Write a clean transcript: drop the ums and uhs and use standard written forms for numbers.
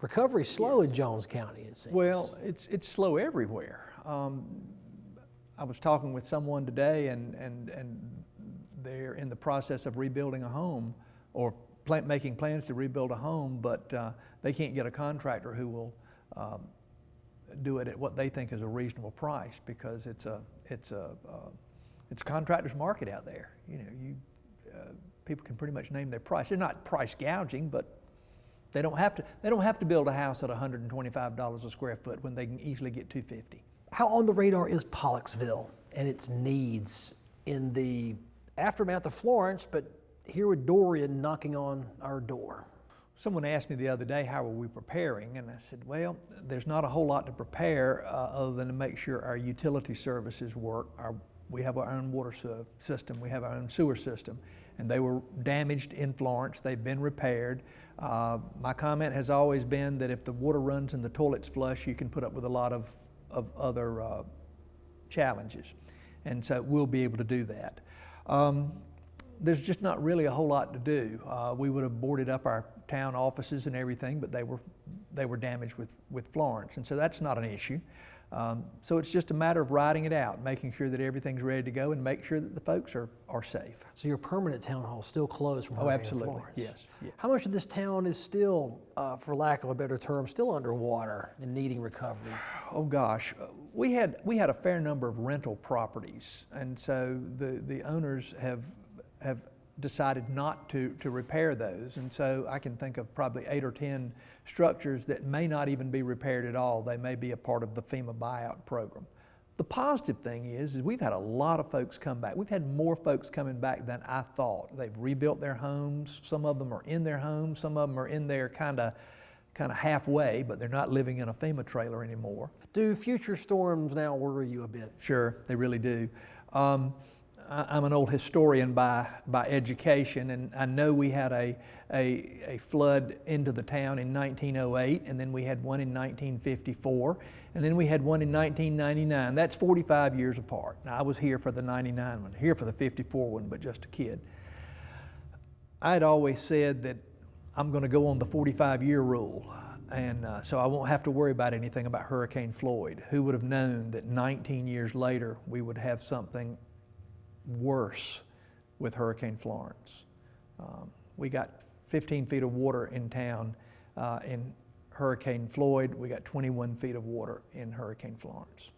Recovery's slow in Jones County, it seems. Well, it's slow everywhere. I was talking with someone today, and they're in the process of rebuilding a home, or making plans to rebuild a home, but they can't get a contractor who will do it at what they think is a reasonable price, because it's a contractor's market out there. You know, people can pretty much name their price. They're not price gouging, but they don't have to build a house at $125 a square foot when they can easily get $250. How on the radar is Pollocksville and its needs in the aftermath of Florence, but here with Dorian knocking on our door? Someone asked me the other day, how are we preparing? And I said, well, there's not a whole lot to prepare other than to make sure our utility services work. We have our own water system, we have our own sewer system, and they were damaged in Florence. They've been repaired. My comment has always been that if the water runs and the toilets flush, you can put up with a lot of other challenges. And so we'll be able to do that. There's just not really a whole lot to do. We would have boarded up our town offices and everything, but they were damaged with Florence, and so that's not an issue. So it's just a matter of riding it out, making sure that everything's ready to go, and make sure that the folks are safe. So your permanent town hall is still closed from Hurricane Florence? Yes. Yeah. How much of this town is still, for lack of a better term, still underwater and needing recovery? Oh gosh, we had a fair number of rental properties, and so the owners have decided not to repair those, and so I can think of probably 8 or 10 structures that may not even be repaired at all. They may be a part of the FEMA buyout program. The positive thing is we've had a lot of folks come back. We've had more folks coming back than I thought. They've rebuilt their homes. Some of them are in their homes. Some of them are in there kind of halfway, but they're not living in a FEMA trailer anymore. Do future storms now worry you a bit? Sure, they really do. I'm an old historian by education, and I know we had a flood into the town in 1908, and then we had one in 1954, and then we had one in 1999. That's 45 years apart. Now, I was here for the 99 one, here for the 54 one, but just a kid. I'd always said that I'm going to go on the 45-year rule, and so I won't have to worry about anything about Hurricane Floyd. Who would have known that 19 years later we would have something worse with Hurricane Florence? We got 15 feet of water in town in Hurricane Floyd. We got 21 feet of water in Hurricane Florence.